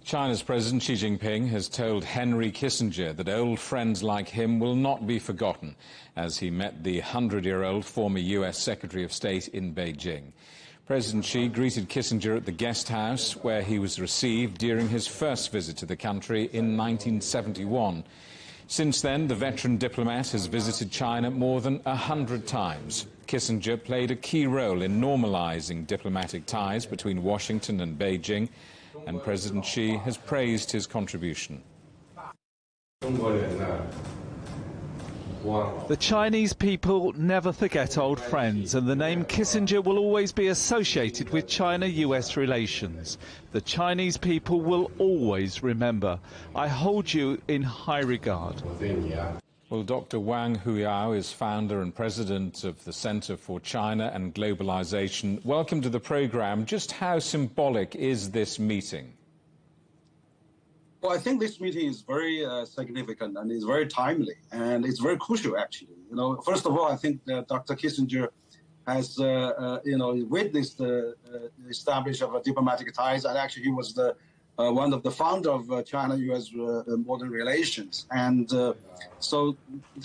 China's President Xi Jinping has told Henry Kissinger that old friends like him will not be forgotten as he met the 100-year-old former US Secretary of State in Beijing. President Xi greeted Kissinger at the guest house where he was received during his first visit to the country in 1971. Since then, the veteran diplomat has visited China more than 100 times. Kissinger played a key role in normalizing diplomatic ties between Washington and Beijing, and President Xi has praised his contribution. The Chinese people never forget old friends, and the name Kissinger will always be associated with China-US relations. The Chinese people will always remember. I hold you in high regard. Well, Dr. Wang Huiyao is founder and president of the Center for China and Globalization. Welcome to the program. Just how symbolic is this meeting? Well, I think this meeting is very significant and is very timely, and it's very crucial, actually. First of all, I think that Dr. Kissinger has, witnessed the establishment of diplomatic ties, and actually he was one of the founder of China-U.S. modern relations. And so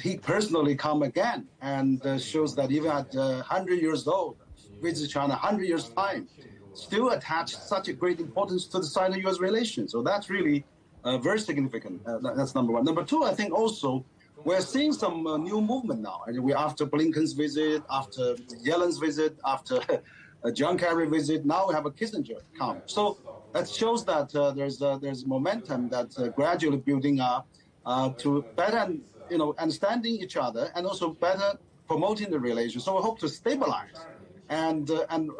he personally come again and shows that even at 100 years old, visit China 100 years' time, still attach such a great importance to the China-U.S. relations. So that's really very significant. That's number one. Number two, I think also we're seeing some new movement now. And after Blinken's visit, after Yellen's visit, after John Kerry visit, now we have a Kissinger come. So that shows that there's momentum that's gradually building up to better, understanding each other and also better promoting the relations. So we hope to stabilize and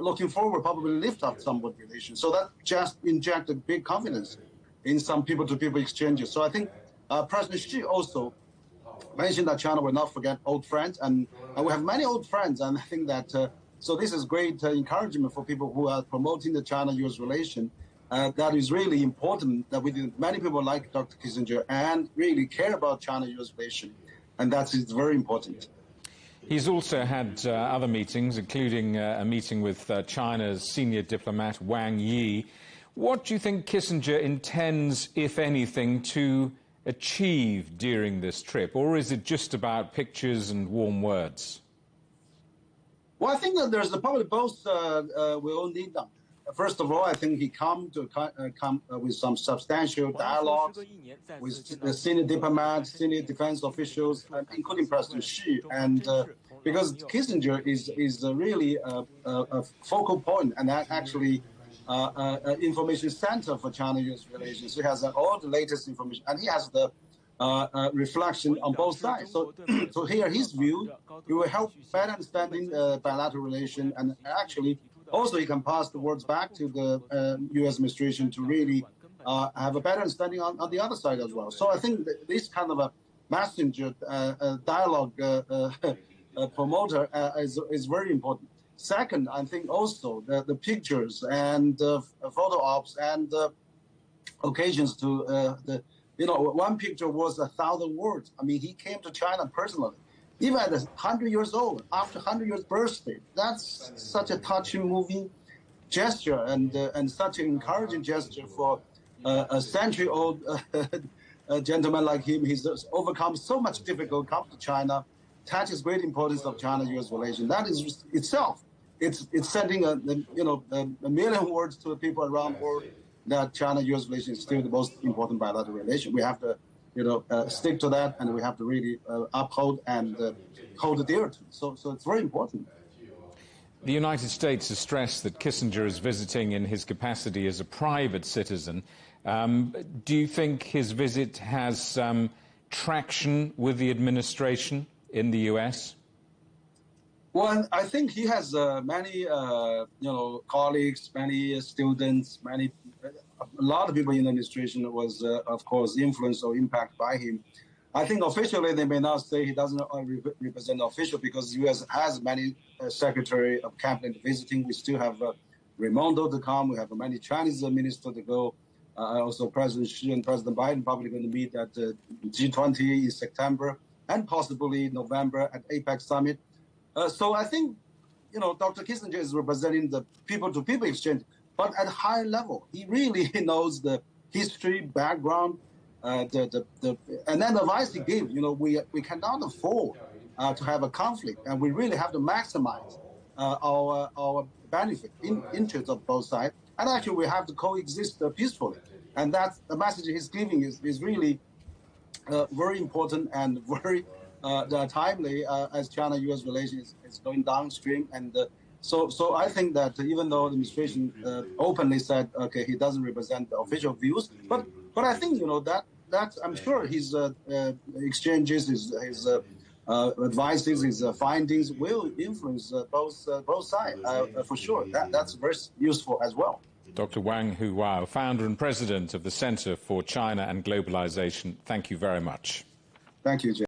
looking forward, probably lift up somewhat relations. So that just injected big confidence in some people-to-people exchanges. So I think President Xi also mentioned that China will not forget old friends, and we have many old friends, and I think that so this is great encouragement for people who are promoting the China-U.S. relation. That is really important, that many people like Dr. Kissinger and really care about China-U.S. relation, and that is very important. He's also had other meetings, including a meeting with China's senior diplomat Wang Yi. What do you think Kissinger intends, if anything, to achieve during this trip, or is it just about pictures and warm words? Well, I think that there's probably both we all need them. First of all, I think he come with some substantial dialogues with the senior diplomats, senior defense officials, including President Xi, and because Kissinger is really a focal point, and that actually information center for China-U.S. relations. He has all the latest information, and he has the reflection on both sides. So to hear his view, it will help better understanding bilateral relation, and actually also he can pass the words back to the U.S. administration to really have a better understanding on the other side as well. So I think this kind of a messenger dialogue promoter is very important. Second, I think also the pictures and photo ops and occasions to one picture was 1,000 words. I mean, he came to China personally, even at 100 years old, after 100 years birthday. That's such a touching, moving gesture and such an encouraging gesture for a century-old gentleman like him. He's overcome so much difficulty, come to China, attaches great importance of China-U.S. relations. That is itself, it's sending a million words to the people around the world that China-U.S. relations is still the most important bilateral relation. We have to, stick to that, and we have to really uphold and hold it dear to. So it's very important. The United States has stressed that Kissinger is visiting in his capacity as a private citizen. Do you think his visit has traction with the administration in the U.S.? Well, I think he has many, colleagues, many students, a lot of people in the administration was, of course, influenced or impacted by him. I think officially they may not say he doesn't represent the official because the U.S. has many secretary of cabinet visiting. We still have Raimondo to come. We have many Chinese ministers to go. Also, President Xi and President Biden probably going to meet at G20 in September and possibly November at APEC summit. So I think, Dr. Kissinger is representing the people-to-people exchange, but at a high level. He really knows the history, background, and then the advice he gave. We cannot afford to have a conflict, and we really have to maximize our benefit in interest of both sides. And actually, we have to coexist peacefully. And that's the message he's giving is really very important and very timely as China-U.S. relations is going downstream. And so I think that even though the administration openly said, okay, he doesn't represent the official views, but I think that I'm sure his exchanges, his advices, his findings will influence both sides for sure. That's very useful as well. Dr. Wang Huiyao, founder and president of the Center for China and Globalization, thank you very much. Thank you, Jim.